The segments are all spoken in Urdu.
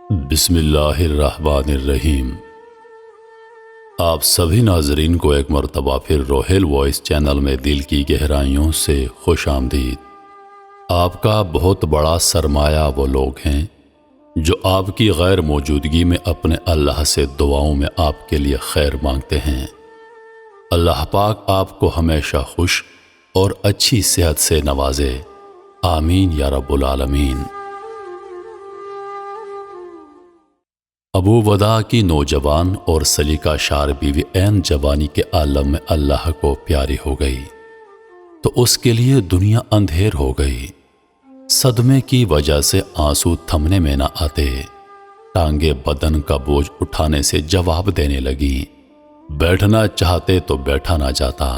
بسم اللہ الرحمن الرحیم۔ آپ سبھی ناظرین کو ایک مرتبہ پھر روہیل وائس چینل میں دل کی گہرائیوں سے خوش آمدید۔ آپ کا بہت بڑا سرمایہ وہ لوگ ہیں جو آپ کی غیر موجودگی میں اپنے اللہ سے دعاؤں میں آپ کے لیے خیر مانگتے ہیں۔ اللہ پاک آپ کو ہمیشہ خوش اور اچھی صحت سے نوازے، آمین یا رب العالمین۔ ابو ودا کی نوجوان اور سلیقہ شار بیوی عین جوانی کے عالم میں اللہ کو پیاری ہو گئی تو اس کے لیے دنیا اندھیر ہو گئی۔ صدمے کی وجہ سے آنسو تھمنے میں نہ آتے، ٹانگیں بدن کا بوجھ اٹھانے سے جواب دینے لگی، بیٹھنا چاہتے تو بیٹھا نہ جاتا،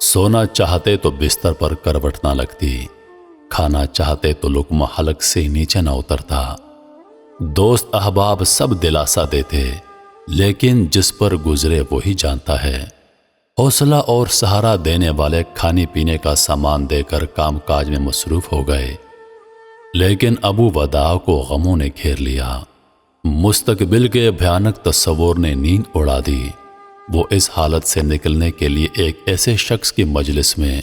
سونا چاہتے تو بستر پر کروٹ نہ لگتی، کھانا چاہتے تو لقمہ حلق سے نیچے نہ اترتا۔ دوست احباب سب دلاسا دیتے، لیکن جس پر گزرے وہی جانتا ہے۔ حوصلہ اور سہارا دینے والے کھانے پینے کا سامان دے کر کام کاج میں مصروف ہو گئے، لیکن ابو ودا کو غموں نے گھیر لیا۔ مستقبل کے بھیانک تصور نے نیند اڑا دی۔ وہ اس حالت سے نکلنے کے لیے ایک ایسے شخص کی مجلس میں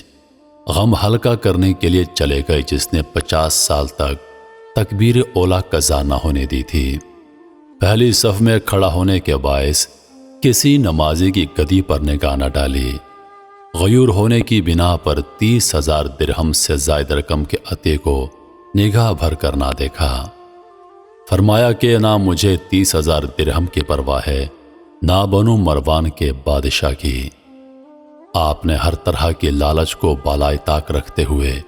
غم ہلکا کرنے کے لیے چلے گئے جس نے 50 سال تک تکبیر اولا قضا نہ ہونے دی تھی۔ پہلی صف میں کھڑا ہونے کے باعث کسی نمازی کی گدی پر نگاہ نہ ڈالی۔ غیور ہونے کی بنا پر 30,000 درہم سے زائد رقم کے عطیے کو نگاہ بھر کر نہ دیکھا۔ فرمایا کہ نہ مجھے 30,000 درہم کی پرواہ ہے، نہ بنو مروان کے بادشاہ کی۔ آپ نے ہر طرح کی لالچ کو بالائے طاق رکھتے ہوئے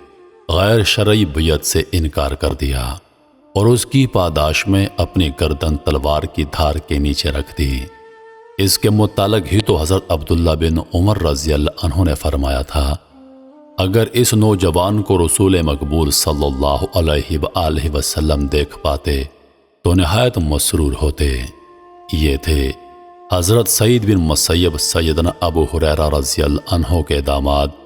غیر شرعی بیعت سے انکار کر دیا اور اس کی پاداش میں اپنی گردن تلوار کی دھار کے نیچے رکھ دی۔ اس کے متعلق ہی تو حضرت عبداللہ بن عمر رضی اللہ عنہ نے فرمایا تھا، اگر اس نوجوان کو رسول مقبول صلی اللہ علیہ وآلہ وسلم دیکھ پاتے تو نہایت مسرور ہوتے۔ یہ تھے حضرت سعید بن مسیب سیدنا ابو ہریرہ رضی اللہ عنہ کے داماد۔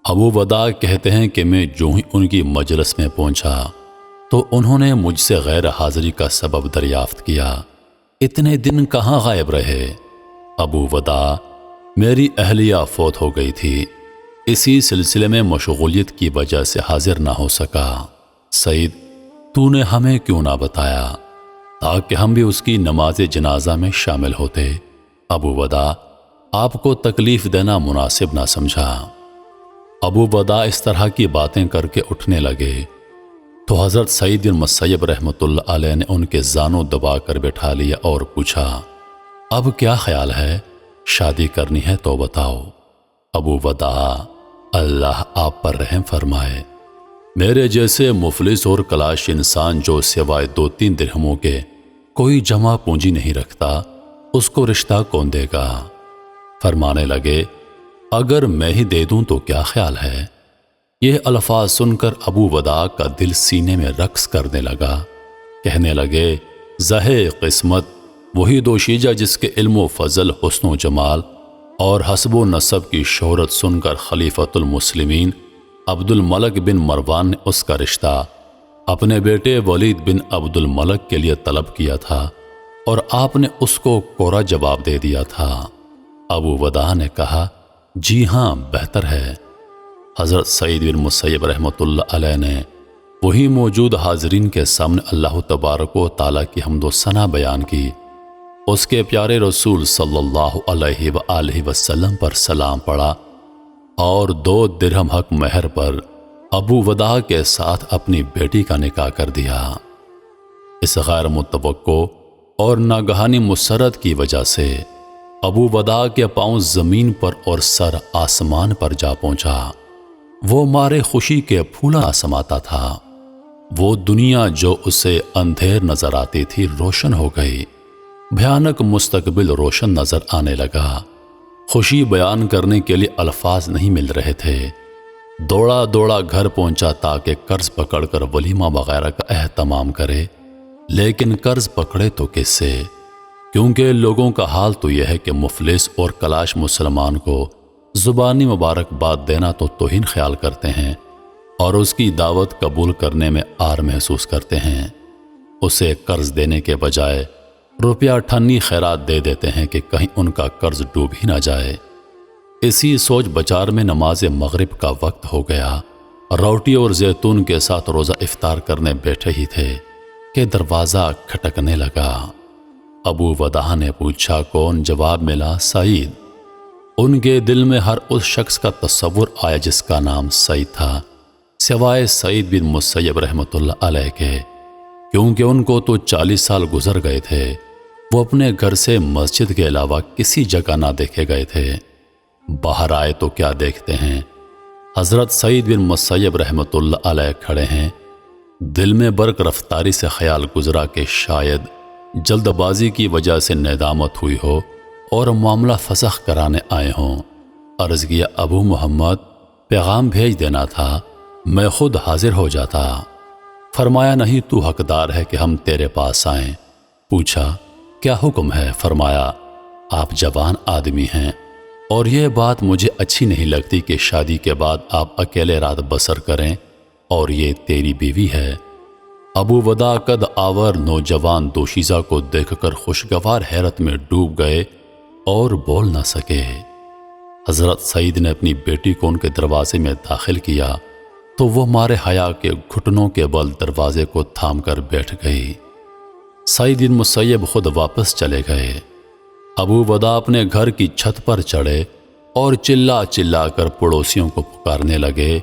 ابو ودا کہتے ہیں کہ میں جو ہی ان کی مجلس میں پہنچا تو انہوں نے مجھ سے غیر حاضری کا سبب دریافت کیا۔ اتنے دن کہاں غائب رہے؟ ابو ودا، میری اہلیہ فوت ہو گئی تھی، اسی سلسلے میں مشغولیت کی وجہ سے حاضر نہ ہو سکا۔ سعید، تو نے ہمیں کیوں نہ بتایا تاکہ ہم بھی اس کی نماز جنازہ میں شامل ہوتے؟ ابو ودا، آپ کو تکلیف دینا مناسب نہ سمجھا۔ ابو ودا اس طرح کی باتیں کر کے اٹھنے لگے تو حضرت سعید بن مسیب رحمۃ اللہ علیہ نے ان کے زانوں دبا کر بٹھا لیا اور پوچھا، اب کیا خیال ہے؟ شادی کرنی ہے تو بتاؤ۔ ابو ودا، اللہ آپ پر رحم فرمائے، میرے جیسے مفلس اور کلاش انسان جو سوائے 2-3 درہموں کے کوئی جمع پونجی نہیں رکھتا، اس کو رشتہ کون دے گا؟ فرمانے لگے، اگر میں ہی دے دوں تو کیا خیال ہے؟ یہ الفاظ سن کر ابو ودا کا دل سینے میں رقص کرنے لگا۔ کہنے لگے، زہے قسمت وہی دوشیجہ جس کے علم و فضل، حسن و جمال اور حسب و نسب کی شہرت سن کر خلیفۃ المسلمین عبد الملک بن مروان نے اس کا رشتہ اپنے بیٹے ولید بن عبد الملک کے لیے طلب کیا تھا اور آپ نے اس کو کوڑا جواب دے دیا تھا۔ ابو ودا نے کہا، جی ہاں، بہتر ہے۔ حضرت سعید بن مسیب رحمۃ اللہ علیہ نے وہی موجود حاضرین کے سامنے اللہ تبارک و تعالیٰ کی حمد و ثنا بیان کی، اس کے پیارے رسول صلی اللہ علیہ وآلہ وسلم پر سلام پڑھا اور 2 درہم حق مہر پر ابو ودا کے ساتھ اپنی بیٹی کا نکاح کر دیا۔ اس غیر متوقع اور ناگہانی مسرت کی وجہ سے ابو ودا کے پاؤں زمین پر اور سر آسمان پر جا پہنچا۔ وہ مارے خوشی کے پھولا سماتا تھا۔ وہ دنیا جو اسے اندھیر نظر آتی تھی روشن ہو گئی، بھیانک مستقبل روشن نظر آنے لگا۔ خوشی بیان کرنے کے لیے الفاظ نہیں مل رہے تھے۔ دوڑا دوڑا گھر پہنچا تاکہ قرض پکڑ کر ولیمہ وغیرہ کا اہتمام کرے، لیکن قرض پکڑے تو کس سے؟ کیونکہ لوگوں کا حال تو یہ ہے کہ مفلس اور کلاش مسلمان کو زبانی مبارکباد دینا تو توہین خیال کرتے ہیں اور اس کی دعوت قبول کرنے میں عار محسوس کرتے ہیں۔ اسے قرض دینے کے بجائے روپیہ ٹھنی خیرات دے دیتے ہیں کہ کہیں ان کا قرض ڈوب ہی نہ جائے۔ اسی سوچ بچار میں نماز مغرب کا وقت ہو گیا، روٹی اور زیتون کے ساتھ روزہ افطار کرنے بیٹھے ہی تھے کہ دروازہ کھٹکنے لگا۔ ابو وداع نے پوچھا، کون؟ جواب ملا، سعید۔ ان کے دل میں ہر اس شخص کا تصور آیا جس کا نام سعید تھا، سوائے سعید بن مسیب رحمۃ اللہ علیہ کے، کیونکہ ان کو تو 40 سال گزر گئے تھے، وہ اپنے گھر سے مسجد کے علاوہ کسی جگہ نہ دیکھے گئے تھے۔ باہر آئے تو کیا دیکھتے ہیں، حضرت سعید بن مسیب رحمۃ اللہ علیہ کھڑے ہیں۔ دل میں برق رفتاری سے خیال گزرا کہ شاید جلد بازی کی وجہ سے ندامت ہوئی ہو اور معاملہ فسخ کرانے آئے ہوں۔ عرض کیا، ابو محمد، پیغام بھیج دینا تھا، میں خود حاضر ہو جاتا۔ فرمایا، نہیں، تو حقدار ہے کہ ہم تیرے پاس آئیں۔ پوچھا، کیا حکم ہے؟ فرمایا، آپ جوان آدمی ہیں اور یہ بات مجھے اچھی نہیں لگتی کہ شادی کے بعد آپ اکیلے رات بسر کریں، اور یہ تیری بیوی ہے۔ ابو وداع قد آور نوجوان دوشیزہ کو دیکھ کر خوشگوار حیرت میں ڈوب گئے اور بول نہ سکے۔ حضرت سعید نے اپنی بیٹی کو ان کے دروازے میں داخل کیا تو وہ مارے حیا کے گھٹنوں کے بل دروازے کو تھام کر بیٹھ گئی۔ سعید بن مسیب خود واپس چلے گئے۔ ابو وداع اپنے گھر کی چھت پر چڑھے اور چلا چلا کر پڑوسیوں کو پکارنے لگے۔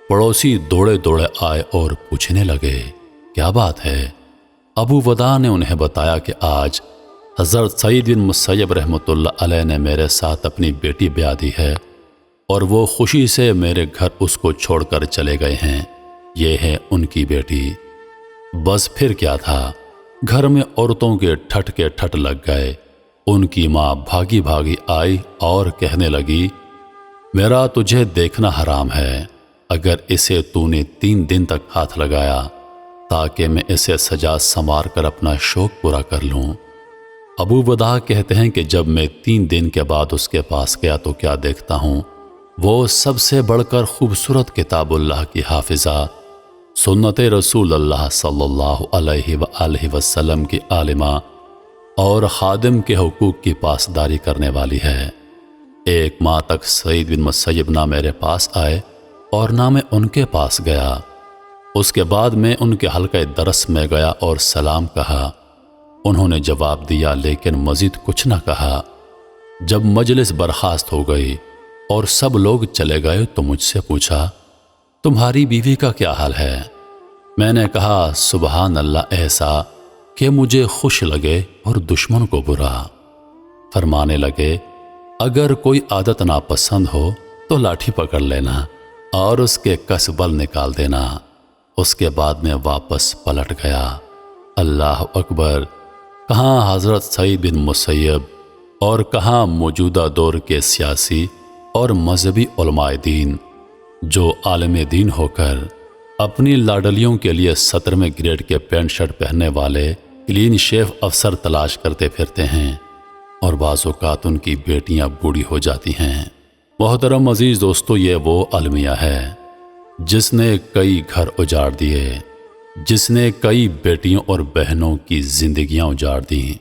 پڑوسی دوڑے دوڑے آئے اور پوچھنے لگے، کیا بات ہے؟ ابو وداع نے انہیں بتایا کہ آج حضرت سعید بن مسیب رحمۃ اللہ علیہ نے میرے ساتھ اپنی بیٹی بیاہ دی ہے اور وہ خوشی سے میرے گھر اس کو چھوڑ کر چلے گئے ہیں۔ یہ ہے ان کی بیٹی۔ بس پھر کیا تھا، گھر میں عورتوں کے ٹھٹ لگ گئے۔ ان کی ماں بھاگی بھاگی آئی اور کہنے لگی، میرا تجھے دیکھنا حرام ہے، اگر اسے تو نے 3 دن تک ہاتھ لگایا تاکہ میں اسے سجا سنوار کر اپنا شوق پورا کر لوں۔ ابو وداع کہتے ہیں کہ جب میں 3 دن کے بعد اس کے پاس گیا تو کیا دیکھتا ہوں، وہ سب سے بڑھ کر خوبصورت کتاب اللہ کی حافظہ، سنت رسول اللہ صلی اللہ علیہ وآلہ وسلم کی عالمہ اور خادم کے حقوق کی پاسداری کرنے والی ہے۔ 1 ماہ تک سعید بن مسیب نہ میرے پاس آئے اور نہ میں ان کے پاس گیا۔ اس کے بعد میں ان کے حلقہ درس میں گیا اور سلام کہا۔ انہوں نے جواب دیا لیکن مزید کچھ نہ کہا۔ جب مجلس برخاست ہو گئی اور سب لوگ چلے گئے تو مجھ سے پوچھا، تمہاری بیوی کا کیا حال ہے؟ میں نے کہا، سبحان اللہ، ایسا کہ مجھے خوش لگے اور دشمن کو برا۔ فرمانے لگے، اگر کوئی عادت ناپسند ہو تو لاٹھی پکڑ لینا اور اس کے کس بل نکال دینا۔ اس کے بعد میں واپس پلٹ گیا۔ اللہ اکبر! کہاں حضرت سعید بن مسیب اور کہاں موجودہ دور کے سیاسی اور مذہبی علماء دین جو عالم دین ہو کر اپنی لاڈلیوں کے لیے 17ویں گریڈ کے پینٹ شرٹ پہننے والے کلین شیف افسر تلاش کرتے پھرتے ہیں، اور بعض اوقات ان کی بیٹیاں بوڑھی ہو جاتی ہیں۔ محترم عزیز دوستو، یہ وہ المیہ ہے جس نے کئی گھر اجاڑ دیے، جس نے کئی بیٹیوں اور بہنوں کی زندگیاں اجاڑ دیں،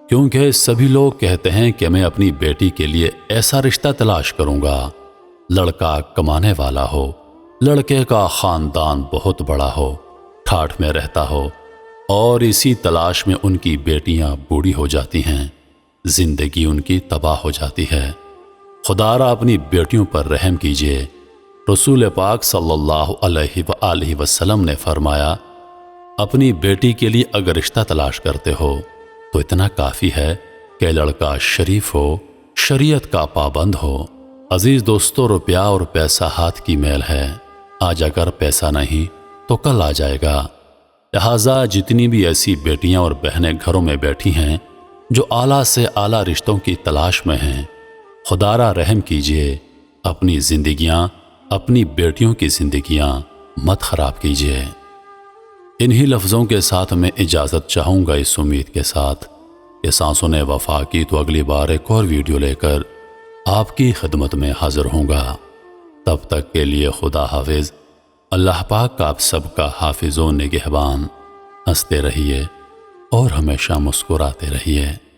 کیونکہ سبھی لوگ کہتے ہیں کہ میں اپنی بیٹی کے لیے ایسا رشتہ تلاش کروں گا، لڑکا کمانے والا ہو، لڑکے کا خاندان بہت بڑا ہو، ٹھاٹھ میں رہتا ہو، اور اسی تلاش میں ان کی بیٹیاں بوڑھی ہو جاتی ہیں، زندگی ان کی تباہ ہو جاتی ہے۔ خدا را اپنی بیٹیوں پر رحم کیجیے۔ رسول پاک صلی اللہ علیہ وآلہ وسلم نے فرمایا، اپنی بیٹی کے لیے اگر رشتہ تلاش کرتے ہو تو اتنا کافی ہے کہ لڑکا شریف ہو، شریعت کا پابند ہو۔ عزیز دوستو، روپیہ اور پیسہ ہاتھ کی میل ہے، آج اگر پیسہ نہیں تو کل آ جائے گا۔ لہٰذا جتنی بھی ایسی بیٹیاں اور بہنیں گھروں میں بیٹھی ہیں جو اعلیٰ سے اعلیٰ رشتوں کی تلاش میں ہیں، خدا را رحم کیجیے، اپنی زندگیاں، اپنی بیٹیوں کی زندگیاں مت خراب کیجیے۔ انہی لفظوں کے ساتھ میں اجازت چاہوں گا، اس امید کے ساتھ کہ سانسوں نے وفا کی تو اگلی بار ایک اور ویڈیو لے کر آپ کی خدمت میں حاضر ہوں گا۔ تب تک کے لیے خدا حافظ۔ اللہ پاک آپ سب کا حافظ و نگہبان۔ ہنستے رہیے اور ہمیشہ مسکراتے رہیے۔